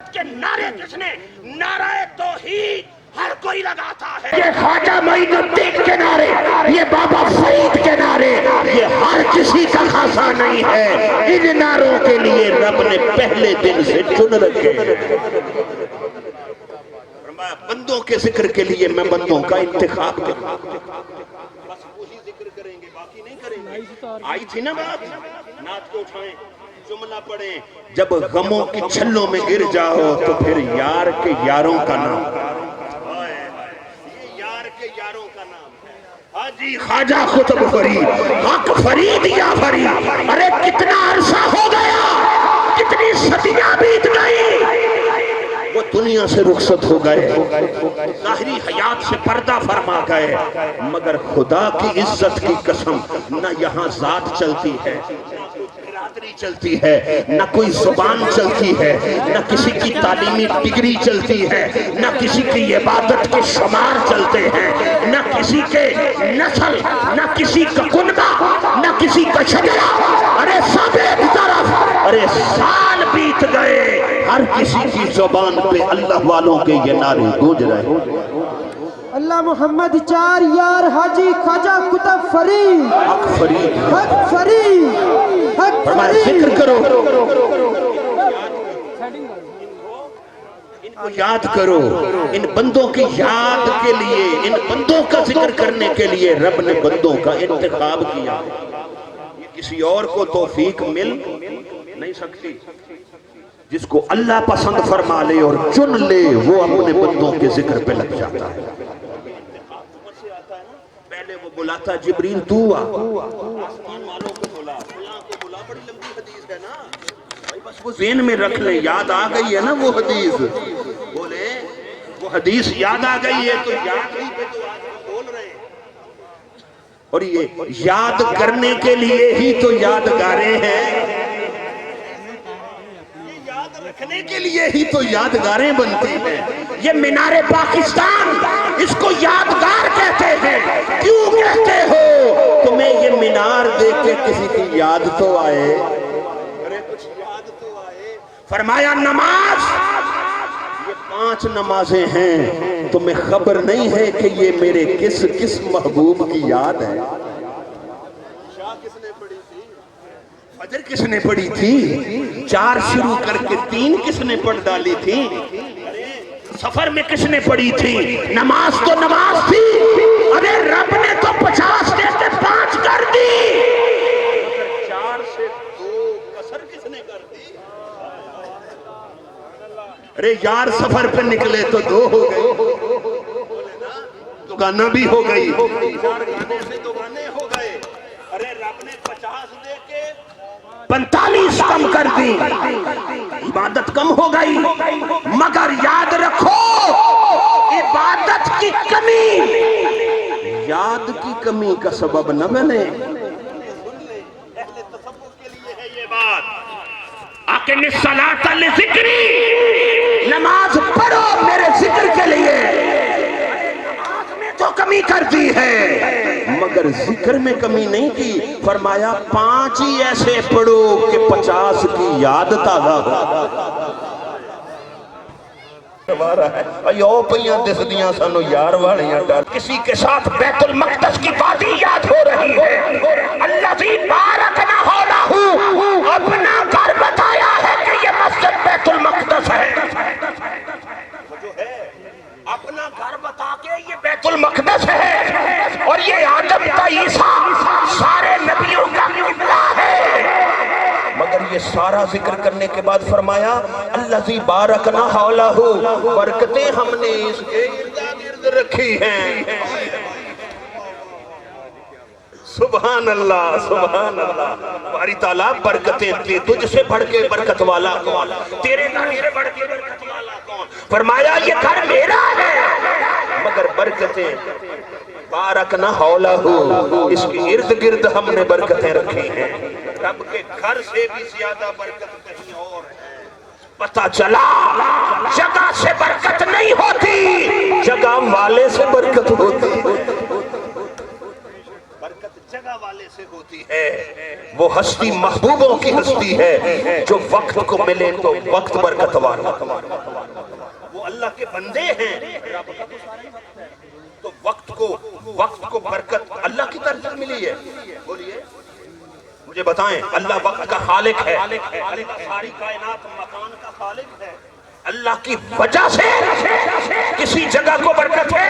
کہ نعرے کس نے؟ نعرہ توحید ہر کوئی لگاتا ہے. یہ خواجہ معین الدین کے نعرے، یہ بابا فرید کے نعرے، یہ ہر کسی کا خاصا نہیں ہے. ان نعروں کے لیے رب نے پہلے دن سے چن رکھے. بندوں کے ذکر کے لیے میں بندوں کا انتخاب کروں. بس وہی ذکر کریں گے، باقی نہیں کریں گے. آئی تھی نا بات، نعت کو اٹھائیں، جملہ پڑھیں. جب غموں کی چھلوں میں گر جاؤ تو پھر یار کے یاروں کا نام. یہ یار کے یاروں کا نام ہے. حاجی خواجہ قطب فرید، حق فرید یا فرید. ارے کتنا عرصہ ہو گیا، کتنی صدیاں بیت گئی، وہ دنیا سے رخصت ہو گئے، ظاہری حیات سے پردہ فرما گئے، مگر خدا کی عزت کی قسم نہ یہاں ذات چلتی ہے، برادری چلتی ہے، نہ کوئی زبان چلتی ہے، نہ کسی کی تعلیمی ڈگری چلتی ہے، نہ کسی کی عبادت کے شمار چلتے ہیں، نہ کسی کے نسل، نہ کسی کا کنبہ، نہ کسی کا شجرہ. ارے سب ایک طرف. ارے سال بیت گئے، ہر کسی کی زبان پہ اللہ والوں کے یہ نعرے گونج رہے. اللہ محمد چار یار حاجی خواجہ قطب فرید، حق فرید، حق فرید، حق فرمائے فرید. ذکر کرو، ان کو یاد کرو. ان بندوں کی یاد کے لیے، ان بندوں کا ذکر کرنے کے لیے رب نے بندوں کا انتخاب کیا. یہ کسی اور کو توفیق مل نہیں سکتی. جس کو اللہ پسند فرما لے اور چن لے وہ اپنے بندوں کے ذکر پہ لگ جاتا ہے. پہلے وہ بلاتا جبریل تو آ، آسمان والوں کو بلا، فلاں کو بلا. بڑی لمبی حدیث ہے نا بھائی، بس وہ ذہن میں رکھ لیں. یاد آ گئی ہے نا وہ حدیث؟ بولے وہ حدیث یاد آ گئی ہے تو یاد ہی پہ تو آج ہم بول رہے ہیں. اور یہ یاد کرنے کے لیے ہی تو یادگاریں ہیں، رکھنے کے لیے ہی تو یادگاریں بنتی ہیں. یہ مینار پاکستان، اس کو یادگار کہتے ہیں. کیوں کہتے ہو؟ تمہیں یہ مینار دیکھ کے کسی کی یاد تو آئے، ارے کچھ یاد تو آئے. فرمایا نماز، یہ 5 نمازیں ہیں، تمہیں خبر نہیں ہے کہ یہ میرے کس کس محبوب کی یاد ہے. فجر کس نے پڑھی تھی؟ 4 شروع کر کے 3 کس نے پڑھ ڈالی تھی؟ سفر میں کس نے پڑھی تھی؟ نماز تو نماز تھی. ارے رب نے تو 50 کے 5 کر دی، 4 سے 2 کسر کس نے کر دی؟ ارے یار سفر پہ نکلے تو 2 ہو گئے، تو گانا بھی ہو گئی، 4 گانے سے 2 گانے ہو گئے. ارے رب نے 50 دے کے 45 کم کر دی، عبادت کم ہو گئی. مگر یاد رکھو عبادت کی کمی یاد کی کمی کا سبب نہ بنے. اہل تصوف کے لیے ہے یہ بات. اقم الصلاۃ لذکری، نماز پڑھو میرے ذکر کے لیے. نماز میں تو کمی کر دی ہے مگر ذکر میں کمی نہیں کی. فرمایا 5 ہی ایسے پڑھو کہ 50 کی یاد تازہ ہو. کسی کے ساتھ بیت المقدس کی وادی یاد ہو رہی ہے. الذی بارکنا حولہ، اپنا گھر بتایا ہے کہ یہ مسجد بیت المقدس ہے. اپنا گھر بتا کے یہ بیت المقدس ہے، اور یہ آدم کا عیسیٰ سارے نبیوں کا قبلہ ہے. مگر یہ سارا ذکر کرنے کے بعد فرمایا الذی بارکنا حولہ، برکتیں ہم نے اس کے ارد گرد رکھی ہیں. سبحان اللہ، سبحان اللہ. باری تعالیٰ برکتیں تھی، تجھ سے بڑھ کے برکت والا کون؟ تیرے گھر سے بڑھ کے برکت والا کون؟ فرمایا یہ گھر میرا ہے مگر برکتیں بارکنا حولہ، اس کے ارد گرد ہم نے برکتیں رکھی ہیں. رب کے گھر سے بھی زیادہ برکت کہیں اور ہے. پتہ چلا جگہ سے برکت نہیں ہوتی، جگہ والے سے برکت ہوتی. برکت جگہ والے سے ہوتی ہے. وہ ہستی محبوبوں کی ہستی ہے جو وقت کو ملے تو وقت برکت والا، وہ اللہ کے بندے ہیں تو وقت کو برکت اللہ کی طرف سے ملی ہے۔ بولیے مجھے بتائیں، اللہ وقت کا خالق ہے، ساری کائنات مکان کا خالق ہے، اللہ کی وجہ سے کسی جگہ کو برکت ہے،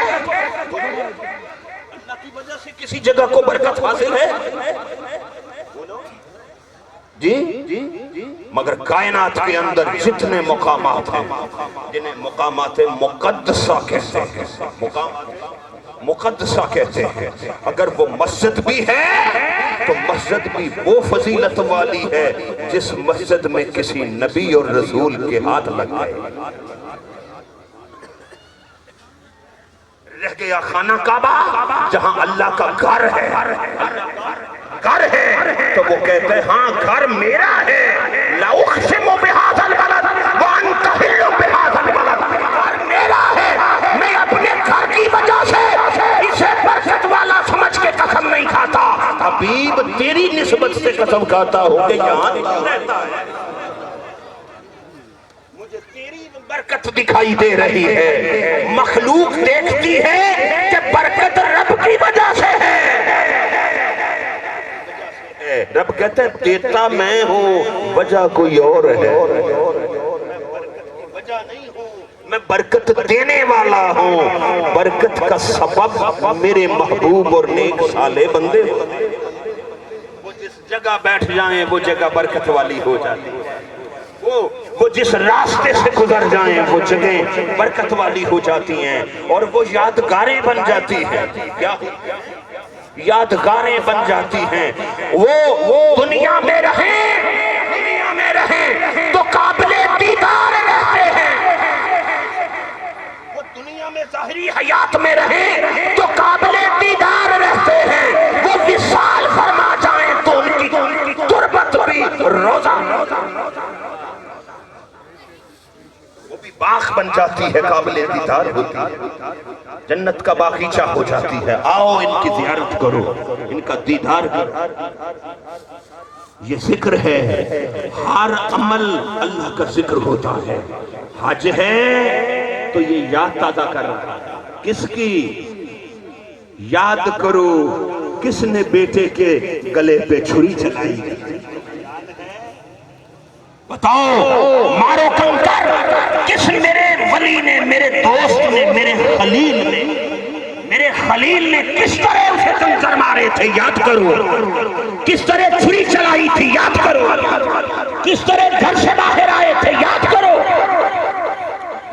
اللہ کی وجہ سے کسی جگہ کو برکت حاصل ہے جی؟ مگر کائنات کے اندر جتنے مقامات ہیں جنہیں مقامات مقدسہ کہتے ہیں، مقامات مقدسہ کہتے ہیں، اگر وہ مسجد بھی ہے تو مسجد بھی وہ فضیلت والی ہے جس مسجد میں کسی نبی اور رسول کے ہاتھ لگ گئے۔ رہ گیا خانہ کعبہ جہاں اللہ کا گھر ہے، گھر ہے تو وہ کہتے ہیں ہاں گھر میرا ہے، لَأُقْسِمُ بِهَذَا الْبَلَدِ وَأَنْتَ حِلٌّ بِهَذَا الْبَلَدِ، گھر میرا ہے، میں اپنے گھر کی وجہ سے اسے برکت والا سمجھ کے قسم نہیں کھاتا، حبیب تیری نسبت سے قسم کھاتا ہوں کہ یہاں رہتا ہے، مجھے تیری برکت دکھائی دے رہی ہے، مخلوق دیکھتی ہے کہ برکت رب کی وجہ سے ہے، رب کہتے ہیں دیتا میں ہوں وجہ کوئی اور ہے، وجہ نہیں ہوں، میں برکت دینے والا ہوں، برکت کا سبب میرے محبوب اور نیک صالح بندے ہوتے ہیں، وہ جس جگہ بیٹھ جائیں وہ جگہ برکت والی ہو جاتی ہے، وہ جس راستے سے گزر جائیں وہ جگہیں برکت والی ہو جاتی ہیں اور وہ یادگاریں بن جاتی ہیں، کیا یادگاریں بن جاتی ہیں، وہ دنیا میں رہیں تو قابل دیدار رہتے ہیں، وہ دنیا میں ظاہری حیات میں رہیں تو قابل دیدار رہتے ہیں، وہ وصال فرما جائیں تو ان کی تربت بھی روزہ وہ بھی باغ بن جاتی ہے، قابل دیدار ہوتی ہے، جنت کا باغیچہ ہو جاتی ہے، آؤ ان کی زیارت کرو، ان کا دیدار کرو، یہ ذکر ہے، ہر عمل اللہ کا ذکر ہوتا ہے، حج ہے تو یہ یاد تازہ کر رہا ہے، کس کی یاد کرو کس نے بیٹے کے گلے پہ چھری چلائی، بتاؤ مارو کنکر کس میرے ولی نے، میرے دوست نے، میرے خلیل نے کس طرح اسے کنکر مارے تھے، یاد کرو، کس طرح چھری چلائی تھی، یاد کرو، کس طرح گھر سے باہر آئے تھے، یاد کرو،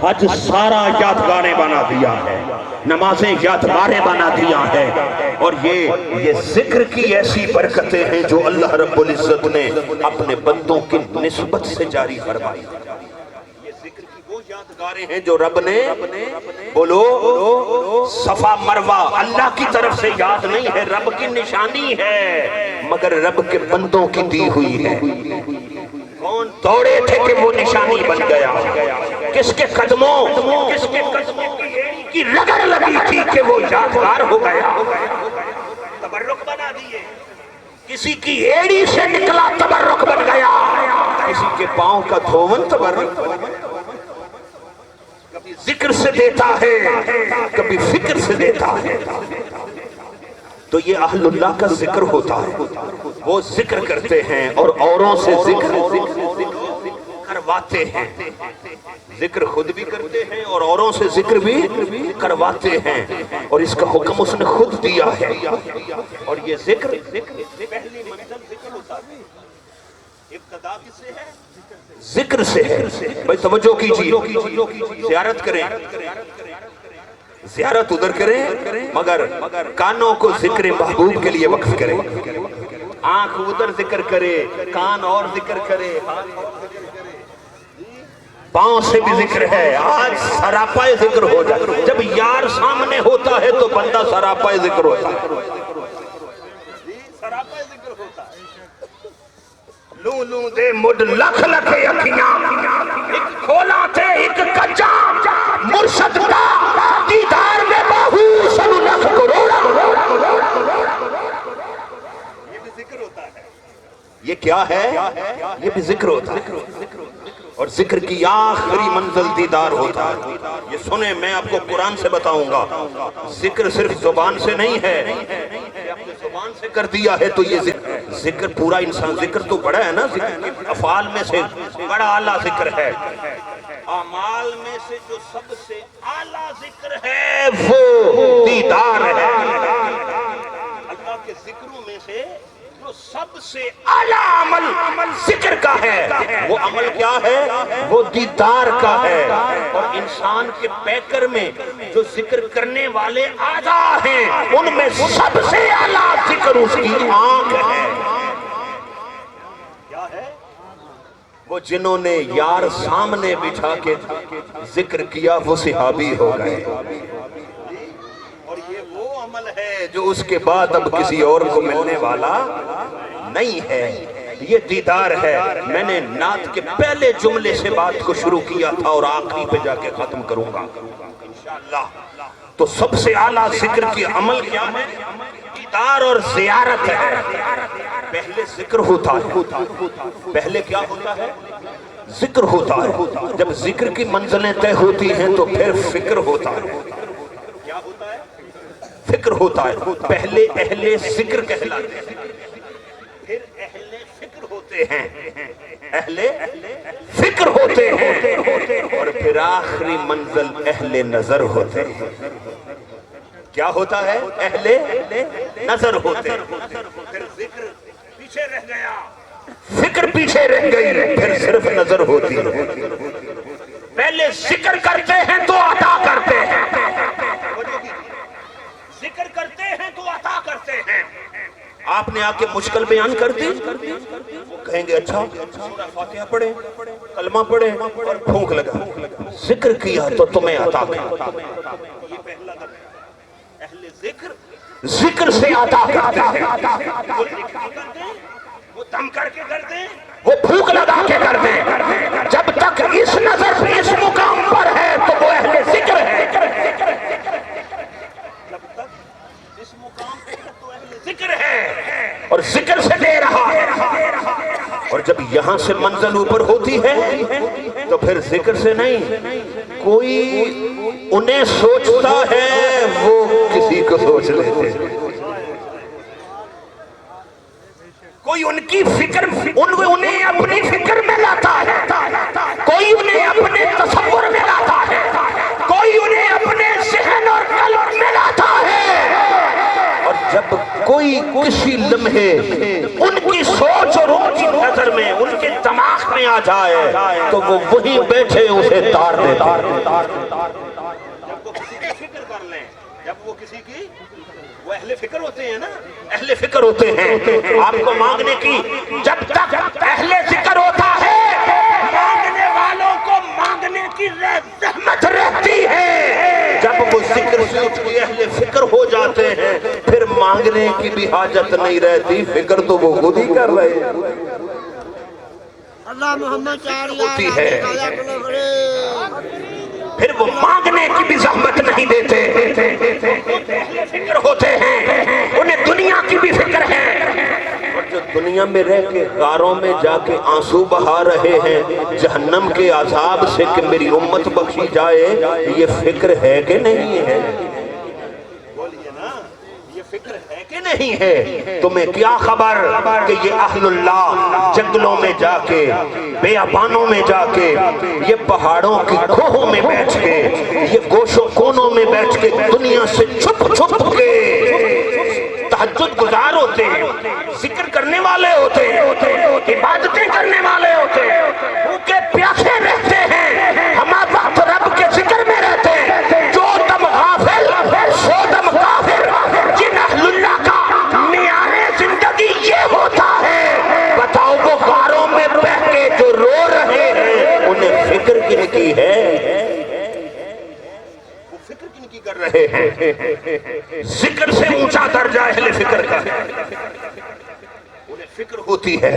حج سارا یادگاریں بنا دیا ہے، نمازیں یادگاریں بنا دیا ہے، اور یہ ذکر کی ایسی برکتیں ہیں جو اللہ رب العزت نے اپنے بندوں کی نسبت سے جاری فرمائی، یہ ذکر کی وہ یادگاریں ہیں جو رب نے، بولو صفا مروہ اللہ کی طرف سے یاد نہیں ہے، رب کی نشانی ہے، مگر رب کے بندوں کی دی ہوئی ہے، کون دوڑے تھے کہ وہ نشانی بن گیا، کس کے قدموں کی رگڑ لگی تھی کہ وہ یادگار ہو گیا، تبرک بنا دیے، کسی کی ایڑی سے نکلا تبرک بن گیا، کسی کے پاؤں کا دھون تبرک، کبھی ذکر سے دیتا ہے کبھی فکر سے دیتا ہے، تو یہ اہل اللہ کا ذکر ہوتا ہے، وہ ذکر کرتے ہیں اور اوروں سے ذکر کرواتے ہیں، ذکر خود بھی کرتے ہیں اور اوروں سے ذکر بھی کرواتے ہیں، اور اس کا حکم اس نے خود دیا ہے، اور یہ ذکر پہلی منزل ذکر ہوتا ہے، ابتدا کس سے ہے؟ ذکر سے ہے، بھائی توجہ کیجیے، زیارت کریں، زیارت ادھر کریں مگر کانوں کو ذکر محبوب کے لیے وقف کریں، آنکھ ادھر ذکر کرے، کان اور ذکر کرے، پاؤں سے بھی ذکر ہے، آج سراپا ذکر ہو جائے، جب یار سامنے ہوتا ہے تو بندہ سراپا ذکر ہوتا ہے، سراپا ذکر ہوتا ہے، لوں لوں دے مڈ لکھ لکھے اکھیاں، ایک کھولا تھے ایک کچا، مرشد کا دیدار میں باہو سنو لکھ کروڑا، یہ بھی ذکر ہوتا ہے، کیا ہے؟ یہ بھی ذکر ہوتا ہے، اور ذکر کی آخری منزل دیدار ہوتا ہے۔ یہ سنیں، میں آپ کو قرآن سے بتاؤں گا، ذکر صرف زبان سے نہیں ہے، اپنے زبان سے کر دیا ہے تو یہ ذکر پورا انسان، ذکر تو بڑا ہے نا، ذکر کے افعال میں سے بڑا اعلیٰ ذکر ہے، اعمال میں سے جو سب سے اعلیٰ ذکر ہے وہ دیدار ہے۔ اللہ کے ذکروں میں سے جو سب سے اعلیٰ عمل ذکر کا ہے، وہ عمل کیا ہے؟ وہ دیدار کا ہے۔ اور انسان کے پیکر میں جو ذکر کرنے والے اعضاء ہیں، ان میں سب سے اعلیٰ ذکر اس کی آنکھ ہے۔ کیا ہے؟ وہ جنہوں نے یار سامنے بٹھا کے ذکر کیا وہ صحابی ہو گئے، اور یہ وہ عمل ہے جو اس کے بعد اب کسی اور کو ملنے والا نہیں ہے، یہ دیدار ہے۔ میں نے نعت کے پہلے جملے سے بات کو شروع کیا تھا اور آخری پہ جا کے ختم کروں گا انشاءاللہ۔ تو سب سے اعلیٰ ذکر کی عمل کیا ہے؟ دیدار اور زیارت ہے۔ پہلے ذکر ہوتا ہے، پہلے کیا ہوتا ہے؟ ذکر ہوتا ہے۔ جب ذکر کی منزلیں طے ہوتی ہیں تو پھر فکر ہوتا ہے۔ کیا ہوتا ہے؟ فکر ہوتا ہے۔ پہلے اہل ذکر کہلاتے ہیں، پھر اہل فکر ہوتے ہیں، اہل فکر ہوتے ہیں، اور پھر آخری منزل اہل نظر ہوتے ہیں۔ کیا ہوتا ہے؟ اہل نظر ہوتے ہیں۔ پھر ذکر پیچھے رہ گیا، فکر پیچھے رہ گئی، پھر صرف نظر ہوتی ہے۔ پہلے ذکر کرتے ہیں تو عطا کرتے ہیں، ذکر کرتے ہیں تو عطا کرتے ہیں۔ آپ نے آ کے مشکل بیان کر دی، وہ کہیں گے اچھا سورہ فاتحہ پڑھیں، کلمہ پڑھیں اور پھونک لگا۔ ذکر کیا تو تمہیں عطا کیا۔ یہ پہلا دم ہے، اہل ذکر ذکر سے عطا کرتے ہیں۔ وہ لکھ کے کرتے ہیں، وہ دم کر کے کرتے ہیں، وہ پھونک لگا کے کرتے ہیں۔ جب تک اس نظر پہ اس مقام پر ہے تو وہ اہل ذکر ہے، جب تک اس مقام پہ ہے تو اہل ذکر ہے، اور ذکر سے دے رہا ہے۔ اور جب یہاں سے منزل اوپر ہوتی ہے تو پھر ذکر سے نہیں، کوئی انہیں سوچتا ہے وہ کسی کو سوچ لیتے ہیں، کوئی ان کی فکر انہیں اپنی فکر میں لاتا ہے، کوئی انہیں اپنے تصور میں لاتا ہے، کوئی انہیں اپنے ذہن اور قلب میں لاتا ہے۔ اور جب کوئی کسی لمحے ان کی سوچ اور ان کی نظر میں ان کے دماغ میں آ جائے تو وہ وہیں بیٹھے اسے تار دیتے ہیں۔ جب وہ کسی کی فکر کر لیں، جب وہ کسی کی، وہ اہل فکر ہوتے ہیں نا، اہل فکر ہوتے ہیں۔ آپ کو مانگنے کی جب تک اہل ذکر ہوتا ہے، مانگنے والوں کو مانگنے کی زحمت رہتی ہے۔ جب وہ ذکر سے اٹھ کے اہل فکر ہو جاتے ہیں پھر مانگنے کی بھی حاجت نہیں رہتی، فکر تو وہ خود ہی کر رہے ہیں۔ اللہ محمد ہوتی ہے، پھر وہ مانگنے کی بھی زحمت نہیں دیتے، اہل فکر ہوتے ہیں، انہیں دنیا کی بھی فکر ہے۔ اور جو دنیا میں رہ کے غاروں میں جا کے آنسو بہا رہے ہیں جہنم کے عذاب سے کہ میری امت بخشی جائے، یہ فکر ہے کہ نہیں ہے؟ بولیے نا، یہ فکر ہے کہ نہیں ہے؟ تمہیں کیا خبر کہ یہ اہل اللہ جنگلوں میں جا کے، بیابانوں میں جا کے، یہ پہاڑوں کی کھوہوں میں بیٹھ کے، یہ گوشوں کونوں میں بیٹھ کے دنیا سے چھپ چھپ کے تہجد گزار ہوتے ہیں، ذکر کرنے والے ہوتے ہیں، عبادتیں کرنے والے ہوتے ہیں، بھوکے پیاسے رہتے ہیں، ہم وقت رب کے ذکر میں رہتے ہیں۔ جو دم غافل سو دم کافر، جن اہل اللہ کا معیار زندگی یہ ہوتا ہے، بتاؤ وہ غاروں میں بہ کے جو رو رہے ہیں انہیں فکر کن کی ہے؟ وہ فکر کن کی کر رہے ہیں؟ ذکر سے اونچا درجہ اہل فکر کا ہے، انہیں فکر ہوتی ہے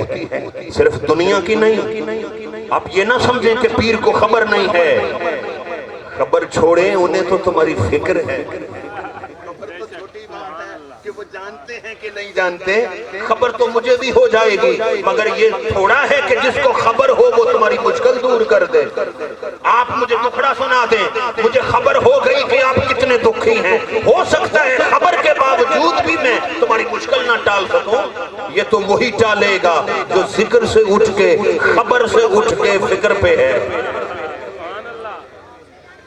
صرف دنیا کی نہیں۔ آپ یہ نہ سمجھیں کہ پیر کو خبر نہیں ہے، خبر چھوڑیں، انہیں تو تمہاری فکر ہے۔ خبر تو چھوٹی بات ہے کہ وہ جان جانتے ہیں کہ نہیں جانتے؟ خبر تو مجھے بھی ہو جائے گی، مگر یہ تھوڑا ہے کہ جس کو خبر ہو وہ تمہاری مشکل دور کر دے۔ آپ مجھے دکھڑا سنا دیں، مجھے خبر ہو گئی کہ آپ کتنے دکھی ہیں، ہو سکتا ہے خبر کے باوجود بھی میں تمہاری مشکل نہ ٹال سکوں۔ یہ تو وہی ٹالے گا جو ذکر سے اٹھ کے، خبر سے اٹھ کے فکر پہ ہے۔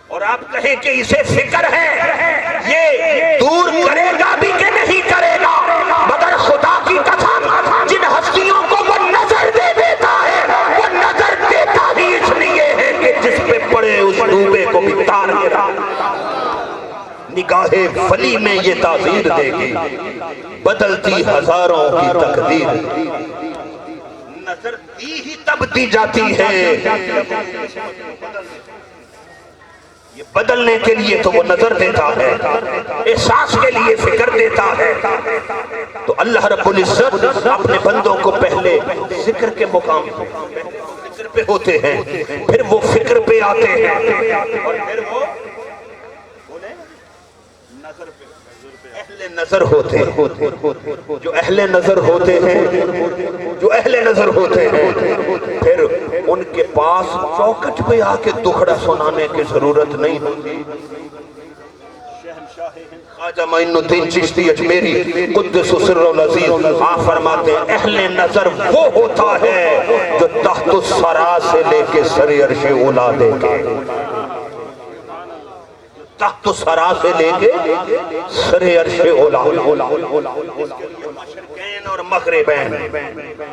اور آپ کہیں کہ اسے فکر ہے، یہ دور کرے گا بھی کہ نہیں کرے گا، مگر خدا کی قسم جن ہستیوں کو وہ نظر دے دیتا ہے، وہ نظر دیتا ہی اس لیے ہے کہ جس پہ پڑے اس ڈوبے کو بھی تار گرا۔ نگاہ ولی میں یہ تعبیر دے گی، بدلتی ہزاروں کی تقدیر، نظر دی ہی تب دی جاتی ہے، یہ بدلنے کے لیے تو وہ نظر دیتا ہے، احساس کے لیے فکر دیتا ہے۔ تو اللہ رب العزت اپنے بندوں کو پہلے ذکر کے مقام ذکر پہ ہوتے ہیں، پھر وہ فکر پہ آتے ہیں، اور پھر وہ نظر پہ اہل نظر ہوتے ہیں۔ جو اہل نظر ہوتے ہیں، جو اہل نظر ہوتے ہیں، پھر ان کے پاس چوکٹ پہ آ کے دکھڑا سنانے کی ضرورت نہیں ہوتی۔ خواجہ معین الدین چشتی اجمیری قدس سر العزیز آپ فرماتے ہیں اہل نظر وہ ہوتا ہے جو تحت الثری سے لے کے سر عرش اولی دیکھے، تحت الثری سے لے کے سر عرش اولی، مشرقین اور مغربین،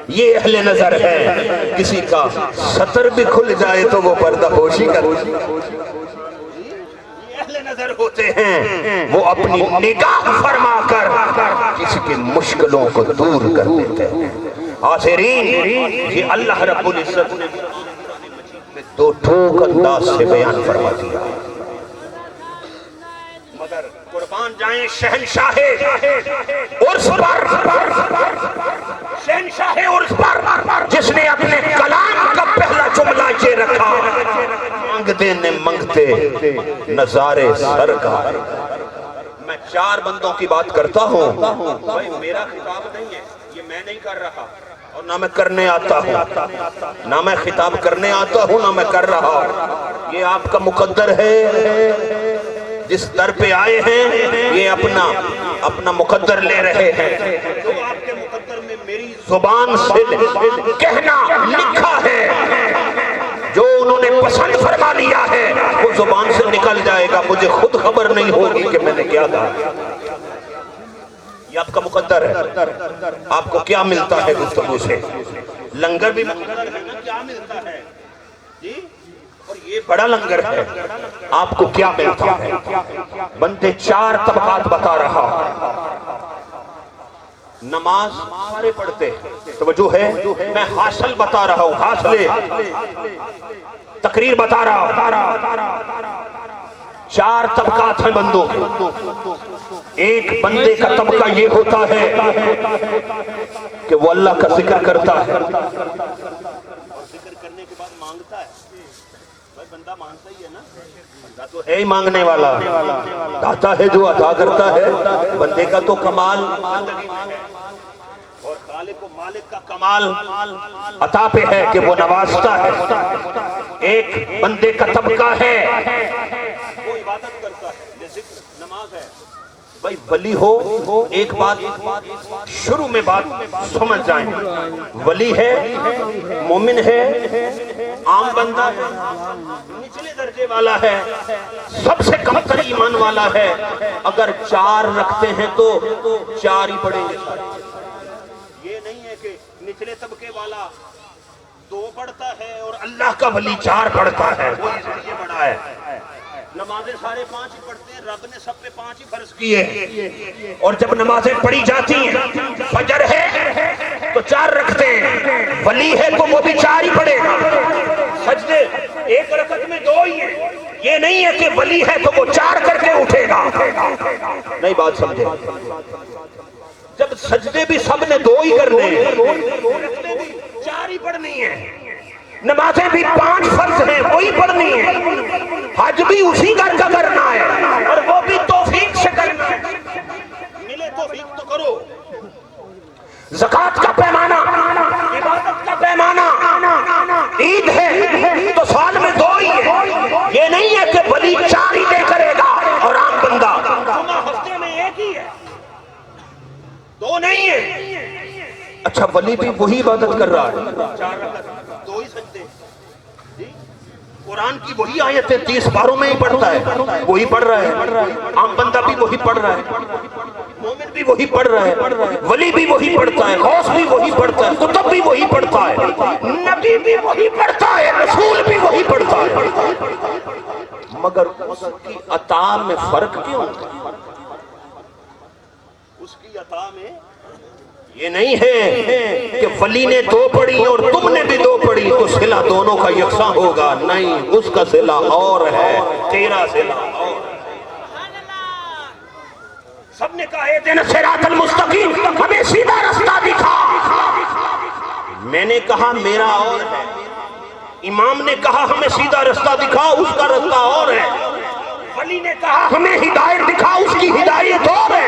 یہ اہل نظر ہے۔ کسی کا سطر بھی کھل جائے تو وہ پردہ پوشی کرتے ہیں۔ اہل نظر ہوتے ہیں، وہ اپنی نگاہ فرما کر کسی کی مشکلوں کو دور کر دیتے ہیں۔ حاضرین، یہ اللہ رب العزت نے دو ٹوک انداز سے بیان فرما دیا، مگر قربان جائیں شہنشاہ عرص پر، شہنشاہ عرص پر جس نے اپنے کلام کا پہلا جملہ یہ رکھا، مانگتے نے منگتے نظارے سرکار۔ میں چار بندوں کی بات کرتا ہوں، بھائی میرا خطاب نہیں ہے، یہ میں نہیں کر رہا، اور نہ میں کرنے آتا ہوں، نہ میں خطاب کرنے آتا ہوں، نہ میں کر رہا ہوں۔ یہ آپ کا مقدر ہے، جس در پہ آئے ہیں یہ اپنا مقدر لے رہے ہیں۔ جو آپ کے مقدر میں میری زبان سے کہنا لکھا ہے، جو انہوں نے پسند فرما لیا ہے، وہ زبان سے نکل جائے گا، مجھے خود خبر نہیں ہوگی کہ میں نے کیا کہا۔ یہ آپ کا مقدر ہے۔ آپ کو کیا ملتا ہے گفتگو سے؟ لنگر بھی مقدر ہے نا، کیا ملتا ہے جی؟ اور یہ بڑا لنگر ہے، آپ کو کیا ملتا ہے؟ بندے چار طبقات بتا رہا، نماز سارے پڑھتے، توجہ ہے، میں حاصل بتا رہا ہوں، حاصلے تقریر بتا رہا ہوں۔ چار طبقات ہیں بندوں کے۔ ایک بندے کا طبقہ یہ ہوتا ہے کہ وہ اللہ کا ذکر کرتا ہے، اور ذکر کرنے کے بعد مانگتا ہے۔ بندہ مانگتا ہی ہے نا، بندہ تو ہے ہی مانگنے والا، داتا ہے جو عطا کرتا ہے۔ بندے کا تو کمال، اور خالق و مالک کا کمال عطا پہ ہے کہ وہ نوازتا ہے۔ ایک بندے کا طبقہ ہے وہ عبادت کرتا ہے، یہ ذکر نماز ہے۔ بھائی ولی ہو، ایک بات شروع میں بات سمجھ جائیں، ولی ہے، مومن ہے، عام بندہ ہے، نچلے درجے والا ہے، سب سے کم تر ایمان والا ہے، اگر چار رکھتے ہیں تو چار ہی پڑھیں گے۔ یہ نہیں ہے کہ نچلے طبقے والا دو پڑھتا ہے اور اللہ کا ولی چار پڑھتا ہے، وہ اس لیے بڑا ہے۔ نمازیں سارے پانچ ہی پڑھتے ہیں، رب نے سب پہ پانچ ہی فرض کیے، اور جب نمازیں پڑھی جاتی ہیں، فجر ہے تو چار رکھتے ہیں، ولی ہے تو وہ بھی چار ہی پڑھے گا۔ سجدے ایک رکعت میں دو ہی ہیں، یہ نہیں ہے کہ ولی ہے تو وہ چار کر کے اٹھے گا، نہیں بات سمجھے۔ جب سجدے بھی سب نے دو ہی کرنے ہیں، چار ہی پڑھنی ہے، نمازیں بھی پانچ فرض ہیں وہی پڑھنی ہے، حج بھی اسی گھر کا کرنا ہے اور وہ بھی توفیق سے کرنا ہے۔ ملے توفیق تو کرو، ولی 4 ہی دے کرے گا اور عام بندہ جمعہ ہفتے میں ایک ہی ہے، 2 نہیں ہے۔ اچھا ولی بھی وہی عبادت کر رہا ہے، 4 رکعت 2 ہی سجدے، جی قرآن کی وہی آیتیں 30 پاروں میں ہی پڑھتا ہے، وہی پڑھ رہا ہے، عام بندہ بھی وہی پڑھ رہا ہے، مومن بھی وہی پڑھ رہا ہے، ولی بھی وہی پڑھتا ہے، غوث بھی وہی پڑھتا ہے، قطب بھی وہی پڑھتا ہے، نبی بھی وہی پڑھتا ہے، رسول بھی وہی پڑھتا ہے، مگر اس کی عطا میں فرق کیوں؟ اس کی عطا میں یہ نہیں ہے کہ ولی نے 2 پڑھی اور تم نے بھی 2 پڑھی تو صلہ دونوں کا یکساں ہوگا، نہیں، اس کا صلہ اور ہے، تیرا صلہ اور ہے۔ سب نے کہا اہدنا الصراط المستقیم، ہمیں سیدھا رستہ دکھا، میں نے کہا میرا اور ہے، امام نے کہا ہمیں سیدھا رستہ دکھا، اس کا رستہ اور ہے، ولی نے کہا ہمیں ہدایت دکھا، اس کی ہدایت اور ہے،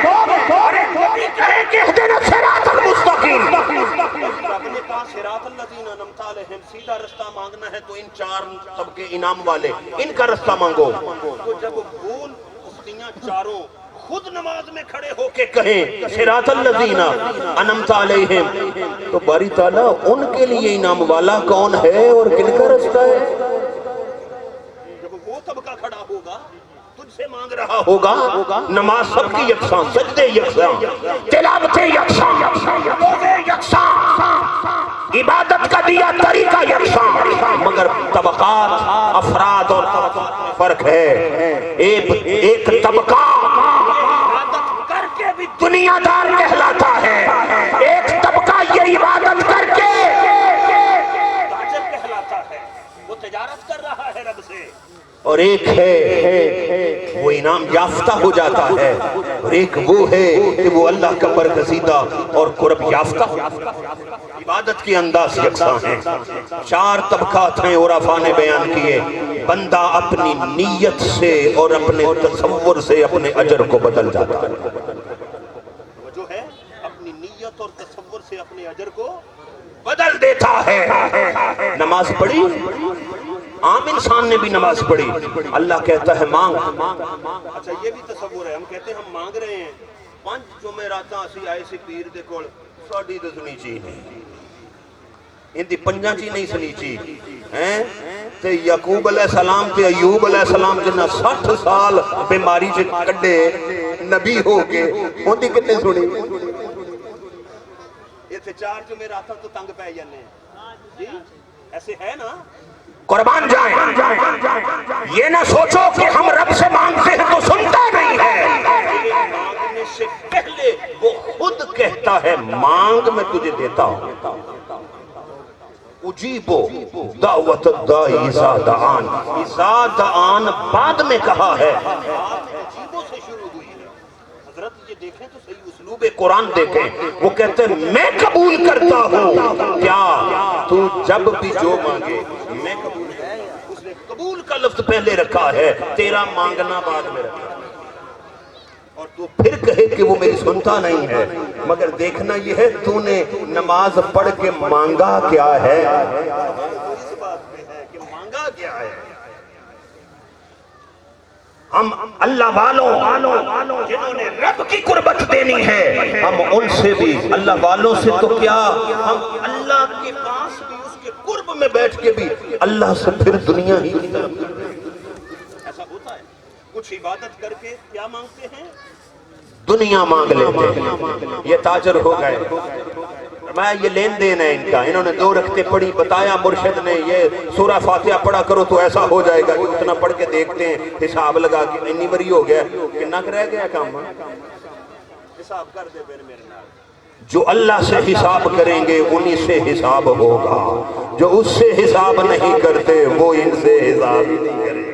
ارے نبی کہے کہ اہدنا الصراط المستقیم، رب نے کہا صراط الذین انعمت علیہم، سیدھا رستہ مانگنا ہے تو ان 4 طبقے انعام والے ان کا رستہ مانگو، تو جب بول اختیاں چاروں خود نماز میں کھڑے ہو کے کہیں صراط الذین انعمت علیہم، تو باری تعالیٰ ان کے لیے انعام والا کون ہے اور کن کا رستہ ہے؟ جب وہ طبقہ کھڑا ہوگا تجھ سے مانگ رہا ہوگا، نماز سب کی یکساں، سجدے یکساں، تلاوتیں یکساں، روزے یکساں، عبادت کا دیا طریقہ یکساں، مگر طبقات، افراد اور طبقات میں فرق ہے، ایک طبقہ عبادت کر کے بھی دنیا دار کہلاتا ہے، ایک طبقہ یہ عبادت کر کے تاجر کہلاتا ہے، وہ تجارت کر رہا ہے رب سے، اور ایک ہے وہ انعام یافتہ ہو جاتا ہے، اور ایک وہ ہے کہ وہ اللہ کا برگزیدہ اور قرب یافتہ، عبادت کے انداز یکساں ہیں۔ 4 طبقات ہیں عرفاء نے بیان کیے، بندہ اپنی نیت سے اور اپنے تصور سے اپنے اجر کو بدل جاتا ہے، وہ جو ہے اپنی نیت اور تصور سے اپنے اجر کو بدل دیتا ہے۔ نماز پڑھی، عام انسان نے بھی نماز پڑھی، اللہ کہتا ہے مانگ، اچھا یہ بھی تصور ہے، ہم کہتے ہیں ہم مانگ رہے ہیں، 5 جمعراتاں اسی آئے سی پیر دے کول ساڈی تے سنی چی نہیں، ان دی 5 چی نہیں سنی چی ہیں تے یعقوب علیہ السلام تے ایوب علیہ السلام جنہ 60 سال بیماری سے کڈے نبی ہو کے ان دی کتنے سنی؟ یہ تھے 4 جمعراتاں تو تنگ پہ جانے ہیں، جی ایسے ہے نا؟ قربان جائیں، یہ نہ سوچو کہ ہم رب سے مانگتے ہیں تو سنتا نہیں ہے، مانگنے سے پہلے وہ خود کہتا ہے مانگ میں تجھے دیتا ہوں، اجیبو دعوت الدائی اذا دعان، اذا دعان بعد میں کہا ہے، عجیبوں سے شروع ہوئی ہے، حضرت یہ دیکھیں تو صحیح اسلوب قرآن دیکھیں، وہ کہتے ہیں میں قبول کرتا ہوں، کیا تو جب بھی جو مانگے میں قبول کرتا ہوں، اس نے قبول کا لفظ پہلے رکھا ہے، تیرا مانگنا بعد میں رکھا ہے، اور تو پھر کہے کہ وہ میری سنتا نہیں ہے، مگر دیکھنا یہ ہے تو نے نماز پڑھ کے مانگا کیا ہے، اس بات میں ہے کہ مانگا کیا ہے۔ ہم اللہ والوں جنہوں نے رب کی قربت دینی ہے، ہم ان سے بھی اللہ والوں سے تو کیا، ہم اللہ کے پاس بھی اس کے قرب میں بیٹھ کے بھی اللہ سے پھر دنیا ہی کی طرف، ایسا ہوتا ہے، کچھ عبادت کر کے کیا مانگتے ہیں؟ دنیا مانگ لیتے ہیں، یہ تاجر ہو گئے، میں یہ لین دین ہے ان کا، انہوں نے 2 رکعتیں پڑھی، بتایا مرشد نے یہ سورہ فاتحہ پڑھا کرو تو ایسا ہو جائے گا، اتنا پڑھ کے دیکھتے ہیں، حساب لگا کے انی بری ہو گیا، کنا رہ گیا کام، حساب کر دے پھر میرے نال، جو اللہ سے حساب کریں گے انہی سے حساب ہوگا، جو اس سے حساب نہیں کرتے وہ ان سے حساب ہی نہیں کرے،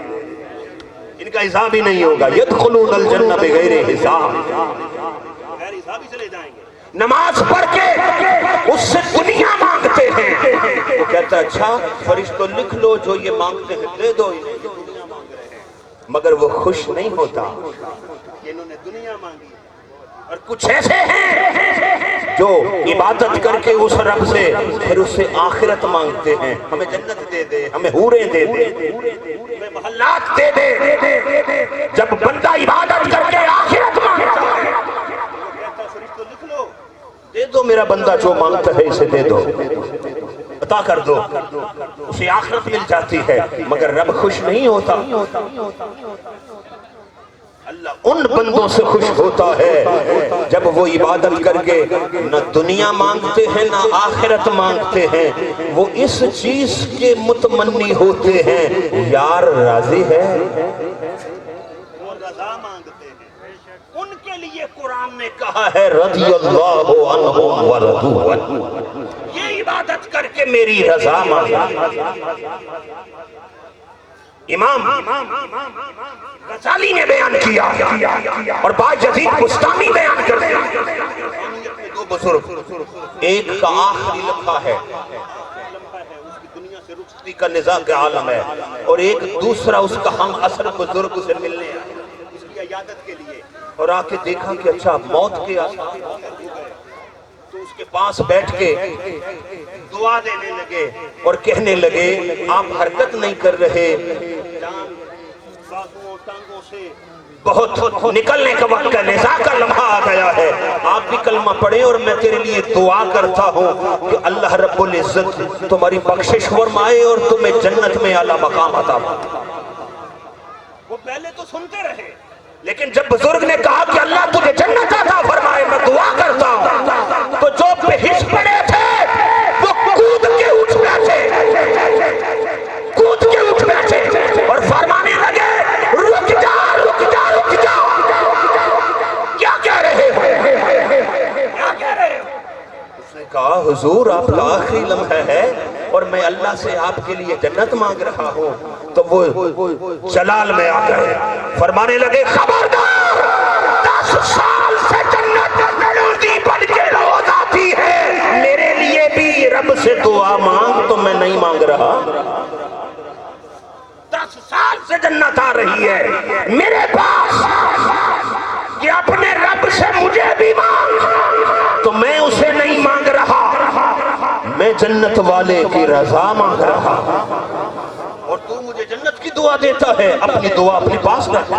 ان کا حساب ہی نہیں ہوگا، یدخلون الجنہ بغیر حساب، غیر حساب ہی چلے جائیں گے۔ نماز پڑھ کے اس سے دنیا مانگتے ہیں، وہ کہتا ہے اچھا فرشتوں لکھ لو جو یہ مانگتے ہیں دے دو انہیں، دنیا مانگ رہے ہیں، مگر وہ خوش نہیں ہوتا، انہوں نے دنیا مانگی، اور کچھ ایسے ہیں جو عبادت کر کے اس رب سے پھر اس سے آخرت مانگتے ہیں، ہمیں جنت دے دے، ہمیں حوریں دے دے، ہمیں محلات دے دے۔ جب بندہ عبادت کر کے آخرت مانگتا ہے، وہ کہتا ہے فرشتوں لکھ لو، دے دو میرا بندہ جو مانگتا ہے اسے دے دو، عطا کر دو، اسے آخرت مل جاتی ہے۔ مگر رب خوش نہیں ہوتا، اللہ ان بندوں سے خوش ہوتا ہے جب وہ عبادت کر کے نہ دنیا مانگتے ہیں نہ آخرت مانگتے ہیں، وہ اس چیز کے متمنی ہوتے ہیں یار راضی ہے، وہ رضا مانگتے ہیں۔ ان کے لیے قرآن نے کہا ہے رضی اللہ عنہم ورضوا عنہ، یہ عبادت کر کے میری رضا مانگتے۔ امام غزالی نے بیان کیا اور باجزید بستانی بیان کرتے ہیں، دو بزرگ، ایک کا آخری لمحہ ہے، اس کی دنیا سے رخصتی کا نظام کا عالم ہے، اور ایک دوسرا اس کا ہم اصل بزرگ سے ملنے آیا اس کی عیادت کے لیے، اور آ کے دیکھا کہ اچھا موت کے آثار ہو گئے، تو اس کے پاس بیٹھ کے دعا دینے لگے اور کہنے لگے آپ حرکت نہیں کر رہے، جان بازوؤں ٹانگوں سے بہت نکلنے کا وقت ہے، نزاع کا لمحہ آ گیا ہے، آپ بھی کلمہ پڑھیں اور میں تیرے لیے دعا کرتا ہوں کہ اللہ رب العزت تمہاری بخشش فرمائے اور تمہیں جنت میں اعلیٰ مقام عطا فرمائے۔ وہ پہلے تو سنتے رہے، لیکن جب بزرگ نے کہا کہ اللہ تجھے جنت عطا فرمائے میں دعا کرتا ہوں، تو جو پہ حص پڑے تھے وہ کود کے اٹھ بیٹھے اور فرمانے لگے رک جا رک جا رک جا، کیا کہہ رہے ہو، کیا کہہ رہے ہو؟ اس نے کہا حضور آپ کا آخری لمحہ ہے اور میں اللہ سے آپ کے لیے جنت مانگ رہا ہوں۔ تو وہ جلال میں آ گئے، فرمانے لگے خبردار، 10 سال سے جنت میلودی بن کے روز آتی ہے، میرے لیے بھی رب سے دعا مانگ، تو میں نہیں مانگ رہا۔ 10 سال سے جنت آ رہی ہے میرے پاس کہ اپنے رب سے مجھے بھی مانگ، تو میں اسے نہیں مانگ رہا، میں جنت والے کی رضا مانگ رہا، اور تو مجھے جنت کی دعا دیتا ہے، اپنی دعا اپنے پاس رکھ۔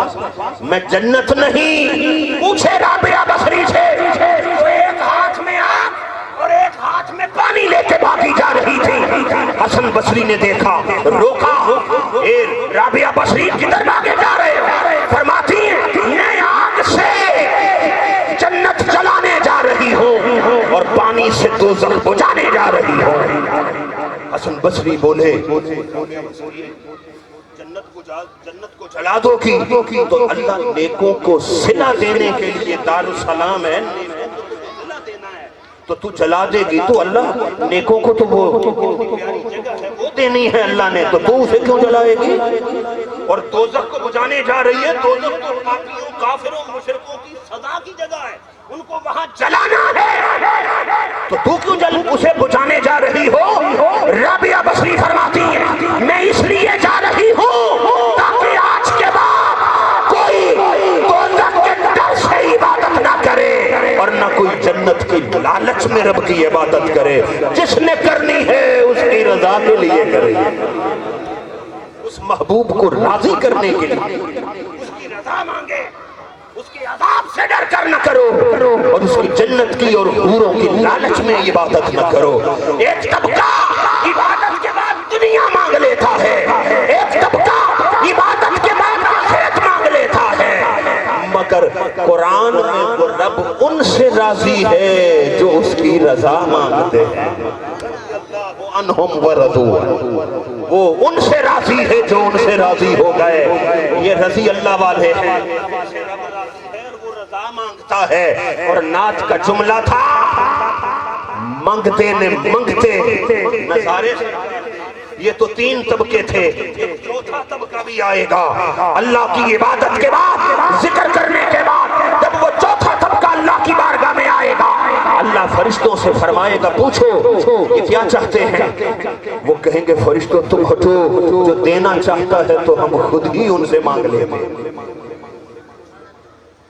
میں جنت نہیں، پوچھے رابعہ بصری سے، تو ایک ہاتھ میں آگ اور ایک ہاتھ میں پانی لے کے بھاگی جا رہی تھی۔ حسن بصری نے دیکھا، روکا، اے رابعہ بصری کدھر بھاگے جا رہے ہو؟ فرماتی ہیں میں آگ سے جنت جلانے جا رہی ہوں اور پانی سے دوزخ بجھانے جا رہی ہوں۔ حسن بصری بولے جنت کو جلا دو کی، تو اللہ نیکوں کو صلہ دینے کے لیے دارالسلام ہے، تو تو جلا دے گی، تو اللہ نیکوں کو تو وہ پیاری جگہ ہے وہ دینی ہے اللہ نے، تو تو اسے کیوں جلائے گی؟ اور دوزخ کو بجھانے جا رہی ہے، دوزخ تو پاپیوں کافروں مشرکوں کی سزا کی جگہ ہے، ان کو وہاں جلانا ہے، تو کیوں اسے بجھانے جا رہی ہو؟ رابعہ بصری فرماتی ہے میں اس لیے جا رہی ہوں تاکہ آج کے بعد کوئی دوزخ کے ڈر سے عبادت نہ کرے اور نہ کوئی جنت کی لالچ میں رب کی عبادت کرے، جس نے کرنی ہے اس کی رضا کے لیے کرے، اس محبوب کو راضی کرنے کے لیے اس کی رضا مانگے، اس کے عذاب سے ڈر کر نہ کرو اور اس کی جنت کی اور حوروں کی لالچ میں عبادت نہ کرو۔ ایک طبقہ عبادت کے بعد دنیا مانگ لیتا ہے، ایک طبقہ عبادت کے بعد آخرت مانگ لیتا ہے، مگر قرآن میں رب ان سے راضی ہے جو اس کی رضا مانگتے ہیں، عنہم ورضوا، وہ ان سے راضی ہے جو ان سے راضی ہو گئے، یہ رضی اللہ والے ہیں، وہ رضا مانگتا ہے۔ اور نعت کا جملہ تھا منگتے نے منگتے نظارے سے، یہ تو 3 طبقے تھے، چوتھا طبقہ بھی آئے گا اللہ کی عبادت کے بعد، ذکر کرنے کے بعد، جب وہ چوتھا طبقہ اللہ کی بارگاہ میں آئے گا، اللہ فرشتوں سے فرمائے گا پوچھو یہ کیا چاہتے ہیں؟ وہ کہیں گے فرشتوں تم ہٹو، جو دینا چاہتا ہے تو ہم خود ہی ان سے مانگ لیتے ہیں۔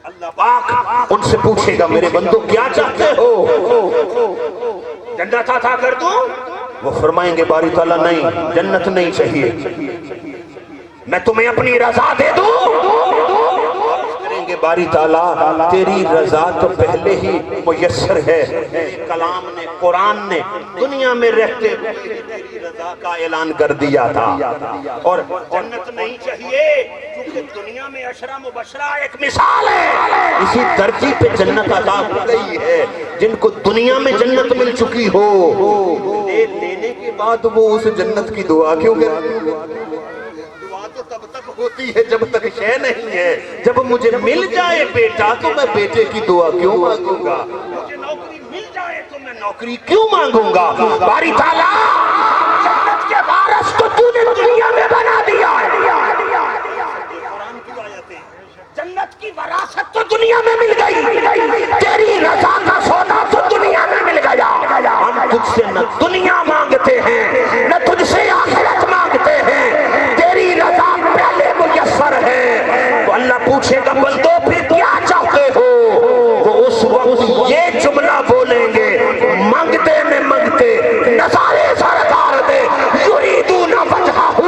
اللہ پاک ان سے پوچھے گا میرے بندو کیا چاہتے ہو، جنت عطا کر دوں؟ وہ فرمائیں گے باری تعالیٰ نہیں، جنت نہیں چاہیے، میں تمہیں اپنی رضا دے دوں؟ کریں گے باری تعالیٰ تیری رضا تو پہلے ہی میسر ہے، کلام نے قرآن نے دنیا میں رہتے ہوئے تیری رضا کا اعلان کر دیا تھا، اور جنت نہیں چاہیے کیونکہ دنیا میں عشرہ مبشرہ ایک مثال ہے، اسی دھرتی پہ جنت عطا ہو گئی ہے، جن کو دنیا میں جنت مل چکی ہو لینے کے بعد وہ اس جنت کی دعا کیوں کرتے؟ تو تب تک ہوتی ہے جب تک شے نہیں ہے، جب مجھے مل جائے بیٹا تو میں بیٹے کی دعا کیوں مانگوں گا، مجھے نوکری مل جائے تو میں نوکری کیوں مانگوں گا؟ باری تعالیٰ جنت کے وارث تو تو نے دنیا میں بنا دیا ہے، قرآن کی آیت ہے، جنت کی وراثت تو دنیا میں مل گئی، تیری رضا کا سودا تو دنیا میں مل گیا، ہم تجھ سے نہ دنیا مانگتے ہیں نہ تجھ سے آخرت مانگتے ہیں، تیری رضا پہلے میسر ہے، تو اللہ پوچھے گا بندو پھر کیا چاہتے ہو؟ وہ اس وقت یہ جملہ بولیں گے مانگتے میں مانگتے نظارے سرکار دے، یریدون وجہہ،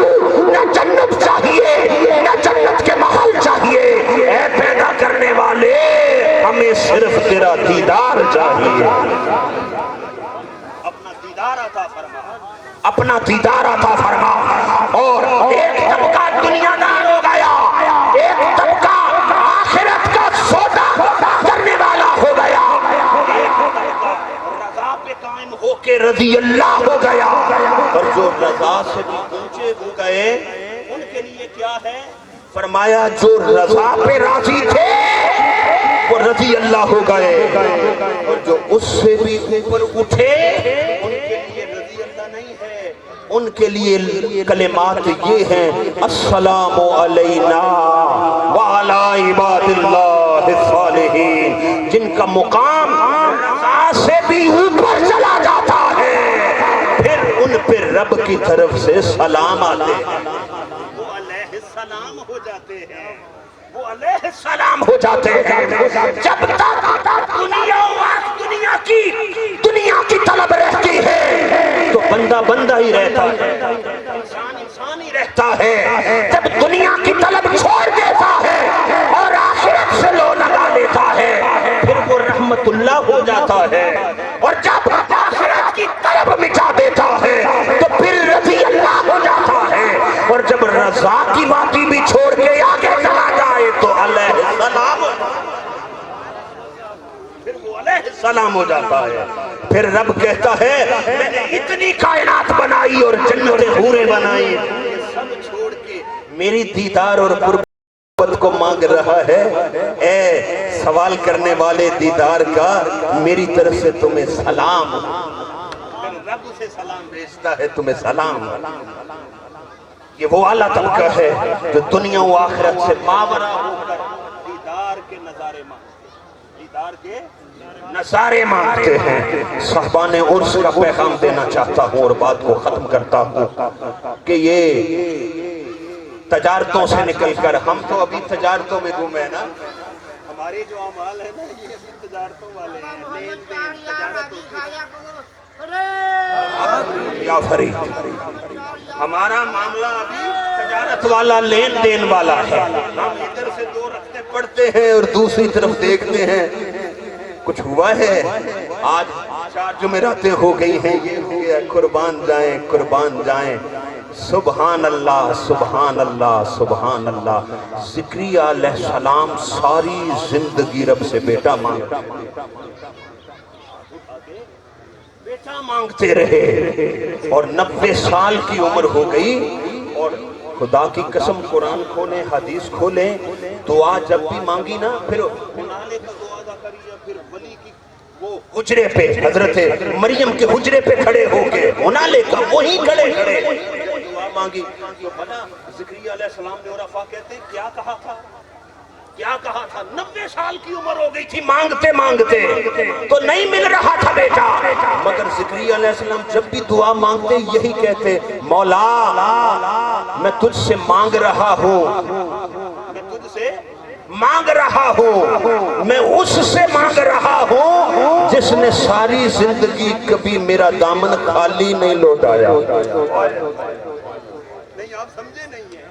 نہ جنت چاہیے نہ جنت کے محل چاہیے، اے پیدا کرنے والے ہمیں صرف تیرا دیدار چاہیے، اپنا دیدار عطا فرما، اپنا دیدار عطا فرما، اور ایک طبقہ دنیا دار ہو گیا، ایک طبقہ آخرت کا سودا کرنے والا ہو گیا، ایک طبقہ رضا پہ قائم ہو کے رضی اللہ ہو گیا، اور جو رضا سے بھی اونچے ہو گئے ان کے لیے کیا ہے؟ فرمایا جو رضا پہ راضی تھے وہ رضی اللہ ہو گئے، اور جو اس سے بھی اوپر اٹھے ان کے لیے رضی اللہ نہیں ہے، ان کے لیے کلمات یہ ہیں السلام علینا وعلی عباد اللہ الصالحین، جن کا مقام رضا سے بھی اوپر چلا جاتا ہے، پھر ان پہ رب کی طرف سے سلام آتے ہیں، وہ علیہ السلام ہو جاتے ہیں، وہ علیہ السلام ہو جاتے ہیں، جب تک دنیا کی طلب رہتی ہے تو بندہ بندہ ہی رہتا ہے، انسان انسان ہی رہتا ہے، جب دنیا کی طلب چھوڑ دیتا ہے اور آخرت سے لو لگا لیتا ہے پھر وہ رحمت اللہ ہو جاتا ہے، اور جب آخرت کی طلب مٹا دیتا ہے تو پھر رضی اللہ ہو جاتا ہے، اور جب رضا کی وادی بھی چھوڑ کے آگے چلا جائے تو علیہ السلام، پھر وہ علیہ السلام ہو جاتا ہے، پھر رب کہتا ہے میں نے اتنی کائنات بنائی اور جنتیں حوریں بنائی، سب چھوڑ کے میری دیدار اور قربت کو مانگ رہا ہے، اے سوال کرنے والے دیدار کا میری طرف سے تمہیں سلام، رب سے سلام بھیجتا ہے تمہیں سلام، یہ وہ اعلیٰ طبقہ ہے جو دنیا و آخرت سے ماورا ہو کر دیدار کے نظارے مانگتے، دیدار کے نظارے مانگتے ہیں۔ صاحبان عرس کا پیغام دینا چاہتا ہوں اور بات کو ختم کرتا ہوں کہ یہ تجارتوں سے نکل کر ہم تو ابھی تجارتوں میں گھومے نا، ہمارے جو اعمال ہیں نا یہ ابھی تجارتوں والے ہیں، لین دین تجارت یا فرید، ہمارا معاملہ ابھی تجارت والا لین دین والا ہے، ہم ادھر سے دو رکھتے پڑھتے ہیں اور دوسری طرف دیکھتے ہیں کچھ ہوا ہے، آج 4 جمعراتیں ہو گئی ہیں، یہ ہو گیا، قربان جائیں قربان جائیں، سبحان اللہ سبحان اللہ سبحان اللہ۔ زکریا علیہ السلام ساری زندگی رب سے بیٹا مانگتے رہے اور 90 سال کی عمر ہو گئی، اور خدا کی قسم قرآن کھولیں حدیث کھولیں، دعا جب بھی مانگی نا پھر ہنالے کا دعا زکریا، پھر ولی کی وہ حجرے پہ حضرت مریم کے حجرے پہ کھڑے ہو کے ہنالے کا وہی کھڑے دعا مانگی، تو بنا زکریا علیہ السلام نے اور افا کہتے ہیں کیا کہا تھا، کیا کہا تھا؟ 90 سال کی عمر ہو گئی تھی مانگتے مانگتے تو نہیں مل رہا تھا بیٹا، مگر زکریا علیہ السلام جب بھی دعا مانگتے یہی کہتے مولا میں تجھ سے مانگ رہا ہوں، میں تجھ سے مانگ رہا ہوں، میں اس سے مانگ رہا ہوں جس نے ساری زندگی کبھی میرا دامن خالی نہیں لوٹایا۔ نہیں آپ سمجھے نہیں ہیں،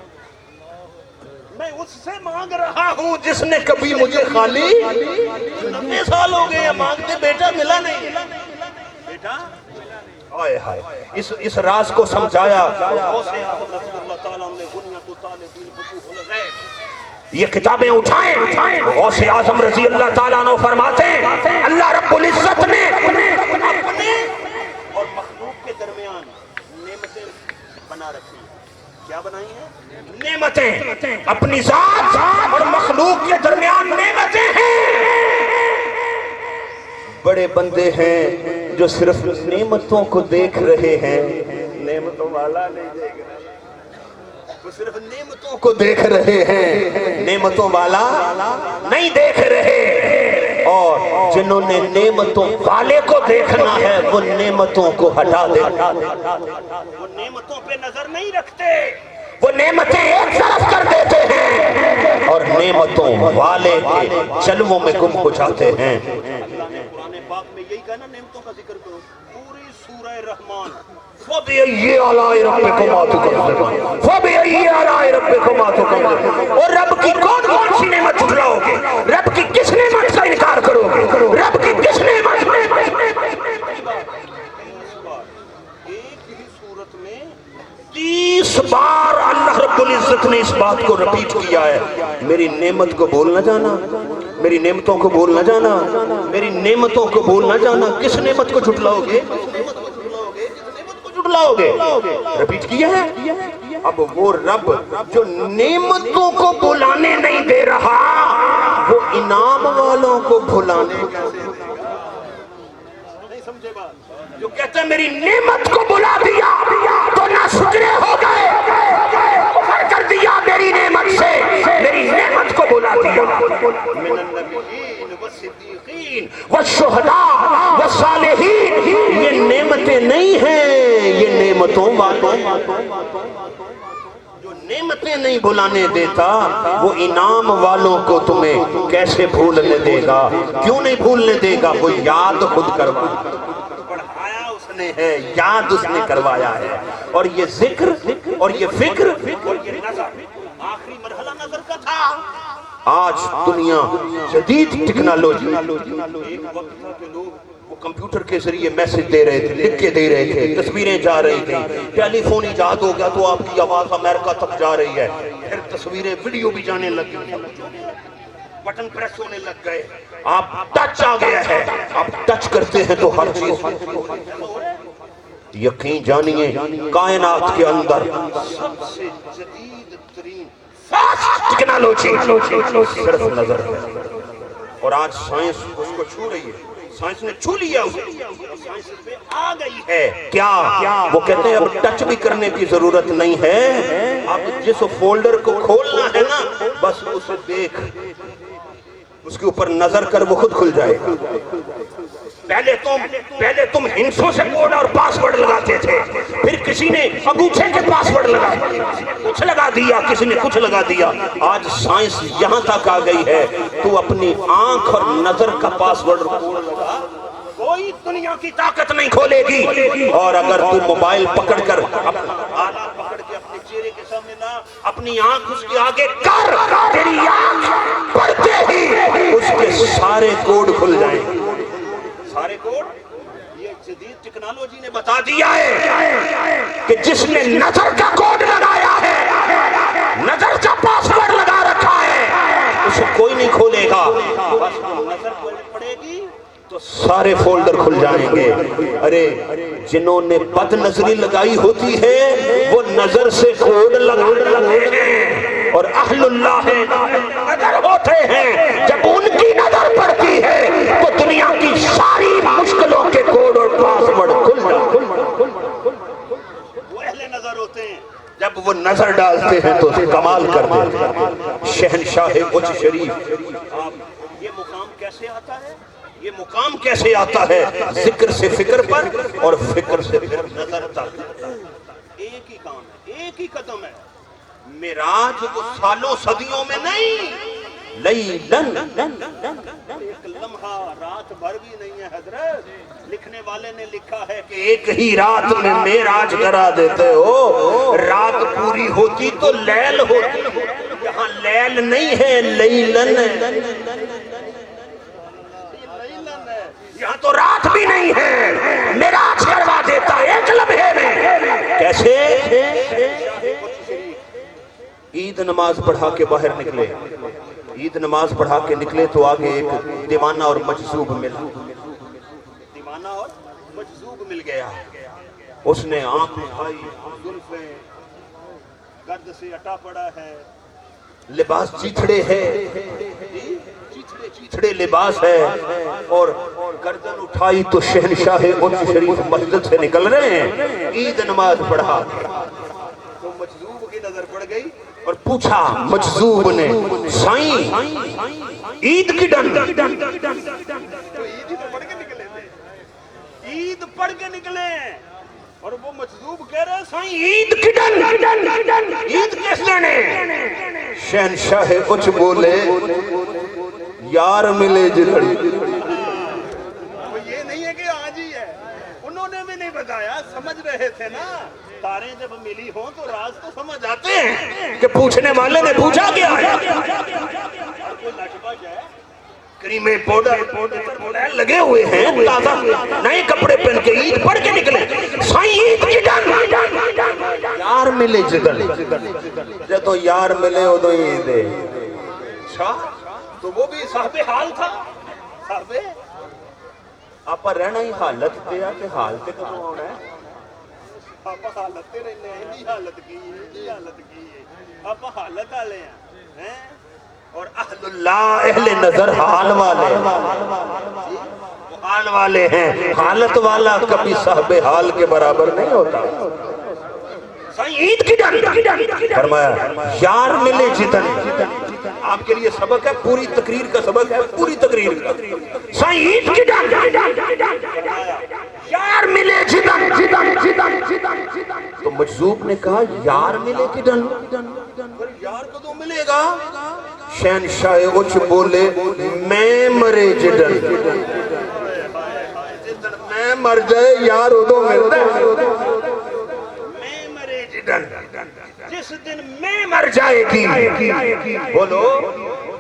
میں اس سے مانگ رہا ہوں جس نے کبھی مجھے خالی 90 سال ہو گئے مانگتے بیٹا ملا نہیں بیٹا۔ اس راز کو سمجھایا۔ یہ کتابیں اٹھائیں، غوث اعظم رضی اللہ تعالیٰ عنہ فرماتے ہیں اللہ رب العزت نے اپنے اور مخلوق کے درمیان نعمتیں بنا رکھی ہیں۔ کیا بنائی ہیں؟ نعمتیں، اپنی ذات اور مخلوق کے درمیان نعمتیں ہیں۔ بڑے بندے ہیں جو صرف نعمتوں کو دیکھ رہے ہیں، نعمتوں والا نہیں دیکھ رہا، وہ صرف نعمتوں کو دیکھ رہے ہیں، نعمتوں والا نہیں دیکھ رہے۔ اور جنہوں نے نعمتوں والے کو دیکھنا ہے وہ نعمتوں کو ہٹا دے، وہ نعمتوں پہ نظر نہیں رکھتے، وہ نعمتیں ایک طرف کر دیتے ہیں اور نعمتوں والے کے جلووں میں گم ہو جاتے ہیں۔ اللہ نے قرآن پاک میں یہی کہا نا نعمتوں کا ذکر کرو، پوری سورہ رحمان فَبِأَيِّ آلَاءِ رَبِّكُمَا تُكَذِّبَانِ فَبِأَيِّ آلَاءِ رَبِّكُمَا تُكَذِّبَانِ۔ اور رب کی کون کون سی نعمت جھٹلاؤ گے؟ رب کی کس نعمت کا انکار کرو گے؟ رب کی کس نعمت ایک ہی صورت میں 30 بار اللہ رب العزت نے اس بات کو رپیٹ کیا ہے، میری نعمت کو بھول نہ جانا، میری نعمتوں کو بھول نہ جانا، میری نعمتوں کو بھول نہ جانا۔ کس نعمت کو جھٹلاؤ گے؟ جھٹلاؤ گے، رپیٹ کیا ہے۔ اب وہ رب جو نعمتوں کو بھلانے نہیں دے رہا، وہ انعام والوں کو بھلانے نہیں سمجھے بات؟ جو کہتے ہیں میری نعمت کو بھلا دیا تو نہ شکرے ہو گئے، کفر کر دیا میری نعمت سے، میری نعمت کو بھلا دیا۔ من النبیین والصدیقین والشہداء والصالحین، یہ نعمتیں نہیں ہیں، یہ نعمتوں والوں جو نعمتیں نہیں بھلانے دیتا وہ انعام والوں کو تمہیں کیسے بھولنے دے گا؟ کیوں نہیں بھولنے دے گا؟ وہ یاد خود کروایا، پڑھایا اس نے ہے، یاد اس نے کروایا ہے۔ اور یہ ذکر اور یہ فکر اور یہ نظر آخری مرحلہ نظر کا تھا۔ آج دنیا جدید ٹیکنالوجی، ایک وقت تھا کہ لوگ وہ کمپیوٹر کے ذریعے میسج دے رہے تھے، لکھ کے دے رہے تھے، تصویریں جا رہی تھیں، ٹیلی فون ایجاد ہو گیا تو آپ کی آواز امریکہ تک جا رہی ہے، پھر تصویریں ویڈیو بھی جانے لگ گئی، بٹن پریس ہونے لگ گئے، آپ ٹچ آ گیا ہے، آپ ٹچ کرتے ہیں تو ہر چیز۔ یقین جانیے کائنات کے اندر سب سے جدید ترین ٹیکنالوجی صرف نظر ہے، اور آج سائنس اس کو چھو رہی ہے، سائنس نے چھو لیا اسے، سائنس اس پہ آ گئی ہے۔ کیا وہ کہتے ہیں اب ٹچ بھی کرنے کی ضرورت نہیں ہے، اب جس فولڈر کو کھولنا ہے نا بس اسے دیکھ، اس کے اوپر نظر کر وہ خود کھل جائے گا۔ پہلے تم ہنسوں سے کوڈ اور پاسورڈ لگاتے تھے، پھر کسی نے انگوٹھے کے پاسورڈ لگا کچھ لگا دیا، کسی نے کچھ لگا دیا۔ آج سائنس یہاں تک آ گئی ہے تو اپنی آنکھ اور نظر کا پاسورڈ لگا، کوئی دنیا کی طاقت نہیں کھولے گی۔ اور اگر تو موبائل پکڑ کر آلہ پکڑ کے اپنے چہرے کے سامنے نہ اپنی آنکھ اس کے آگے کر، تیری آنکھ پڑھتے ہی اس کے سارے کوڈ کھل جائیں، سارے کوڈ۔ یہ جدید ٹیکنالوجی نے بتا دیا ہے کہ جس نے نظر کا کوڈ لگایا ہے، نظر کا پاسورڈ لگا رکھا ہے، اسے کوئی نہیں کھولے گا، بس نظر پڑے گی تو سارے فولڈر کھل جائیں گے۔ ارے جنہوں نے بد نظری لگائی ہوتی ہے وہ نظر سے کوڈ لگاتے ہیں، اور اہل اللہ نظر ہوتے ہیں، جب ان کی نظر پڑتی ہے تو دنیا کی ساری مشکلوں کے کوڈ اور پاسورڈ کھل جاتے ہیں۔ وہ اہل نظر ہوتے ہیں، جب وہ نظر ڈالتے ہیں تو کمال کر دیتے ہیں۔ شہنشاہ اچ شریف، یہ مقام کیسے آتا ہے؟ یہ مقام کیسے آتا ہے؟ ذکر سے فکر پر اور فکر سے پھر نظر تک، ایک ہی کام ہے، ایک ہی قدم ہے۔ معراج وہ سالوں صدیوں میں نہیں، لیلن ایک لمحہ رات بھر بھی نہیں ہے حضرت. لکھنے والے نے لکھا ہے کہ ایک ہی رات میں معراج کرا دیتے ہو. رات پوری ہوتی تو لیل ہوتی, یہاں لیل نہیں ہے لیلن ہے. یہاں تو رات بھی نہیں ہے, معراج کروا دیتا ایک لمحے میں. کیسے؟ عید نماز پڑھا کے باہر نکلے, عید نماز پڑھا کے نکلے تو آگے ایک دیوانہ اور مجذوب ملا. دیوانہ اور مجذوب مل گیا. اس نے آنکھ اٹھائی, زلفیں گرد سے اٹا پڑا ہے, لباس چیتھڑے ہے, چیتھڑے لباس ہے, اور گردن اٹھائی تو شہنشاہ اونچ شریف مسجد سے نکل رہے ہیں. عید نماز پڑھا تو مجذوب کی نظر پڑ گئی اور پوچھا مجذوب نے, سائیں عید کی ڈن. تو عید تو پڑھ کے نکلے تھے, عید پڑھ کے نکلے, اور وہ مجذوب کہہ رہے سائیں عید کی ڈن. عید کس نے؟ شہنشاہ کچھ بولے یار ملے جدھر. یہ نہیں ہے کہ آج ہی ہے, انہوں نے بھی نہیں بتایا, سمجھ رہے تھے نا. تاریں جب ملی ہوں تو راز تو سمجھ آتے ہیں کہ پوچھنے والے نے پوچھا کیا ہے. کوئی لٹبج ہے, کریمیں پاؤڈر لگے ہوئے ہیں, تازہ نئے کپڑے پہن کے عید پڑھ کے نکلے. سائیں عید کی ڈن, یار ملے جدھر. جب یار ملے وہ تو عید ہے. اچھا, تو وہ بھی صاحب حال تھا. صاحب آپ رہنا ہی حالت پہ ہے کہ حالت کدوں ہونا ہے. آپ حالت پہ رہنے ہیں, یہ حالت کی ہے, حالت کی ہے, آپ حالت والے ہیں. اور اہل اللہ اہل نظر حال والے, حال والے ہیں. حالت والا کبھی صاحب حال کے برابر نہیں ہوتا. عید کی ڈن فرمایا یار ملے جتن. آپ کے لیے سبق ہے, پوری تقریر کا سبق ہے, پوری تقریر کا. سائیں عید کی ڈن, یار ملے جتن. تو مجذوب نے کہا یار ملے کی ڈن, یار کو تو ملے گا. شہنشاہ اچ بولے میں مرے جدن. میں مر جائے یار ادو ملتا ہے. جس دن میں مر جائے گی, بولو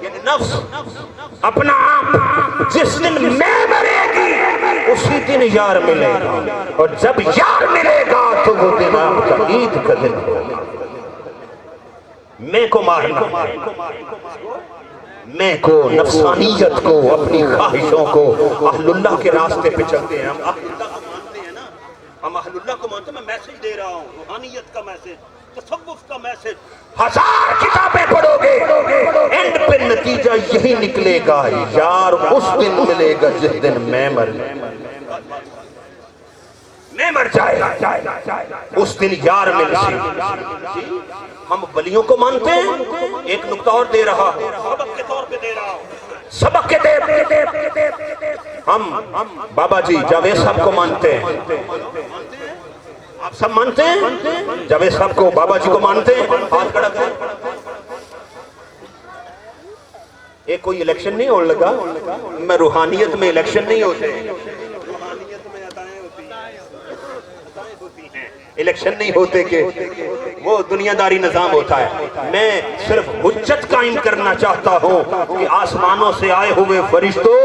یعنی نفس اپنا آپ, جس دن میں مرے گی اسی دن یار ملے گا. اور جب یار ملے گا تو وہ دن آپ کا عید کا دن ہوگا. میں کو مارنا, میں کو, نفسانیت کو, اپنی خواہشوں کو. اہل اللہ کے راستے پہ چلتے ہیں ہم. اہل اللہ کو مانتے ہیں نا, ہم اہل اللہ کو مانتے ہیں. میں میسج دے رہا ہوں, روحانیت کا میسج, تصوف کا میسج. 1000 کتابیں پڑھو گے, اینڈ پہ نتیجہ یہی نکلے گا, یار اس دن ملے گا جس دن میں مر جائے, اس دن یار مل سی. ہم ولیوں کو مانتے ہیں. ایک نقطہ اور دے رہا, سبق کے طور پہ دے رہا ہوں, سبق کے دے. ہم بابا جی جاوید صاحب کو مانتے ہیں. آپ سب مانتے ہیں جاوید صاحب کو, بابا جی کو مانتے ہیں. ہاتھ کھڑا کریں. ایک کوئی الیکشن نہیں ہونے لگا. میں روحانیت میں الیکشن نہیں ہوتے, روحانیت میں عطائیں ہوتی ہیں, الیکشن نہیں ہوتے کہ وہ دنیا داری نظام ہوتا ہے. میں صرف حجت قائم کرنا چاہتا ہوں کہ آسمانوں سے آئے ہوئے فرشتوں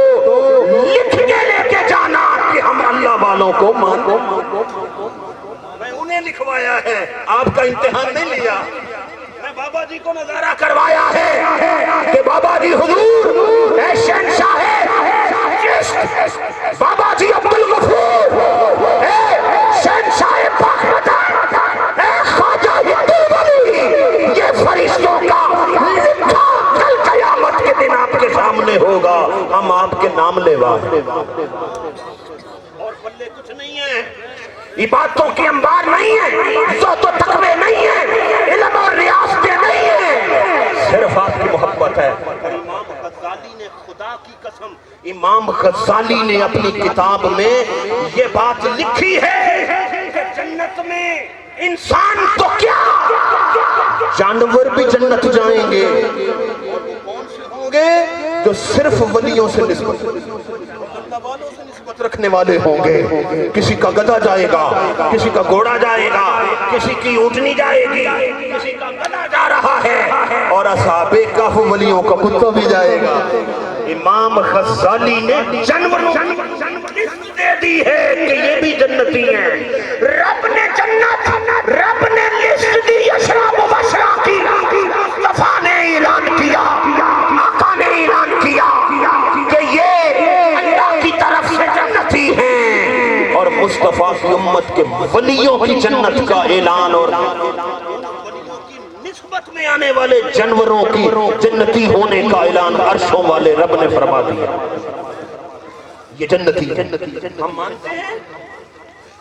لکھ کے لے کے جانا کہ ہم اللہ والوں کو مانو. میں انہیں لکھوایا ہے, آپ کا امتحان نہیں لیا. میں بابا جی کو نظارہ کروایا ہے کہ بابا جی حضور اے شہنشاہ بابا جی عبدالغفور اے شہنشاہ پاک مدار اے خواجہ ہندو ولی, یہ فرشتوں کا لکھا کل قیامت کے دن آپ کے سامنے ہوگا. ہم آپ کے نام لیوا ہیں, اور پلے کچھ نہیں ہے, عبادتوں کے انبار نہیں ہیں, زہد و تقوی نہیں ہے, علم اور ریاستیں نہیں ہیں, صرف آپ کی محبت ہے. امام غزالی نے, خدا کی قسم, امام غزالی نے اپنی کتاب میں یہ بات لکھی ہے کہ جنت میں انسان تو کیا, جانور بھی جنت جائیں گے. اور وہ کون سے ہوں گے جو صرف ولیوں سے نسبت اللہ والوں سے نسبت رکھنے والے ہوں گے. کسی کا گدھا جائے گا, کسی کا گھوڑا جائے گا, کسی کی اونٹنی جائے گی, کسی کا گدھا جا رہا ہے, اور اصحاب کہف ولیوں کا کتا بھی جائے گا. امام غزالی نے جانوروں کی لسٹ دے دی ہے کہ یہ بھی جنتی ہیں. رب نے جنت, رب نے لسٹ دی اشرا مبشرہ کی. مصطفیٰ نے اعلان کیا, آقا نے اعلان کیا کہ یہ اللہ کی طرف سے جنتی ہیں, اور مصطفیٰ کی امت کے ولیوں کی جنت کا اعلان, اور نسبت میں آنے والے جانوروں کی جنتی ہونے کا اعلان عرشوں والے رب نے فرما دیا. یہ جنتی ہم مانتے ہیں.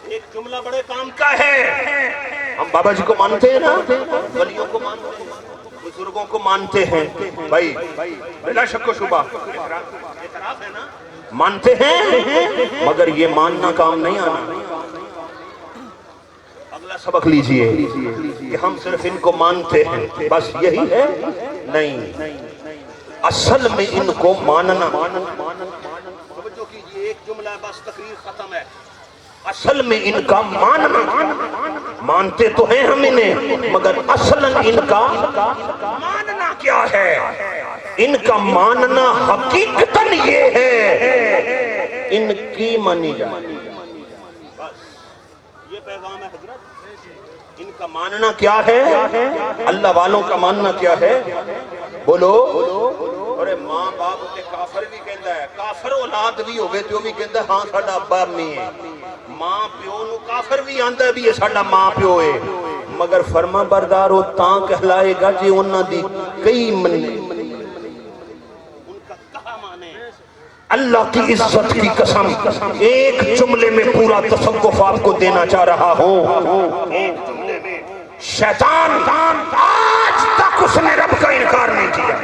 ایک جملہ بڑے کام کا ہے. ہم بابا جی کو مانتے ہیں نا, ولیوں کو مانتے ہیں, بزرگوں کو مانتے ہیں. بھائی بلا شک و شبہ اعتراف ہے نا, مانتے ہیں, مگر یہ ماننا کام نہیں آنا. اگلا سبق لیجئے کہ ہم صرف ان کو مانتے ہیں بس یہی ہے نہیں. اصل میں ان کو ماننا, توجہ کیجئے, ایک جملہ ہے بس تقریر ختم ہے. اصل میں ان کا ماننا, مانتے تو ہیں ہم انہیں, مگر اصلا ان کا ماننا کیا ہے؟ ان کا ماننا حقیقتاً یہ ہے ان کی مانی جائے. یہ پیغام ہے حضرت. ان کا ماننا کیا ہے, اللہ والوں کا ماننا کیا ہے؟ بولو. ارے ماں باپ تے کافر بھی کہندا ہے, کافر اولاد بھی ہوگے تو بھی کہندا ہے ہاں ساڈا ابا امی ہے. ماں پیو نو کافر بھی آندا ہے بھی یہ ساڈا ماں پیو ہے, مگر فرما بردار وہ تاں کہلائے گا جی انہاں دی کئی مننے, ان کا کہا مانے. اللہ کی عزت کی قسم ایک جملے میں پورا تصوف آپ کو دینا چاہ رہا ہوں. ایک جملے میں شیطان آج تک اس نے رب کا انکار نہیں کیا.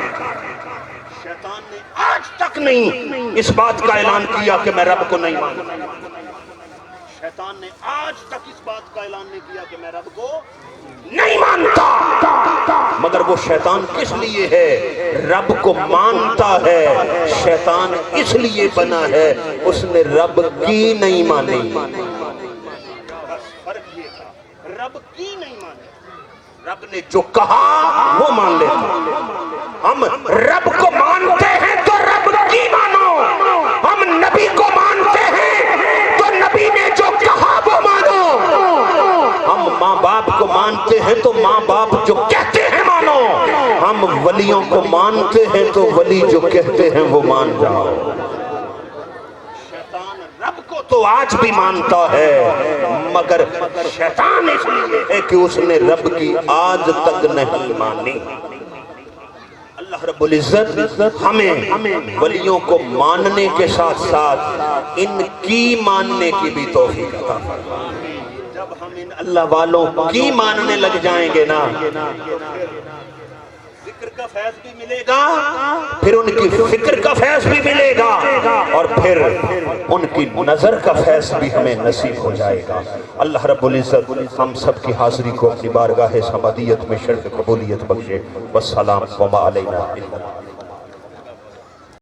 شیطان نے آج تک نہیں اس بات کا اعلان کیا کہ میں رب کو نہیں مانتا. شیطان نے آج تک اس بات کا اعلان نہیں کیا کہ میں رب کو نہیں مانتا. مگر وہ شیطان کس لیے ہے؟ رب کو مانتا ہے. شیطان اس لیے بنا ہے اس نے رب کی نہیں مانی. بس فرق یہ تھا, رب کی نہیں مانی. رب نے جو کہا وہ مان لیتا. ہم رب کو مانتے ہیں تو رب کی مانو. ہم نبی کو مانتے ہیں تو نبی نے جو کہا وہ مانو. ہم ماں باپ کو مانتے ہیں تو ماں باپ جو کہتے ہیں مانو. ہم ولیوں کو مانتے ہیں تو ولی جو کہتے ہیں وہ مان جاؤ. شیطان رب کو تو آج بھی مانتا ہے, مگر شیطان اس لیے ہے کہ اس نے رب کی آج تک نہیں مانی. اللہ رب العزت ہمیں ولیوں کو ماننے کے ساتھ ساتھ ان کی ماننے کی بھی توفیق عطا فرمائے. جب ہم ان اللہ والوں کی ماننے لگ جائیں گے نا, ذکر کا فیض بھی ملے گا, پھر ان کی فکر کا فیض بھی ملے گا, اور پھر ان کی نظر کا فیض بھی ہمیں نصیب ہو جائے گا. اللہ رب العزت ہم سب کی حاضری کو اپنی بارگاہ سمدیت میں شرف قبولیت بخشے. والسلام وما علینا الا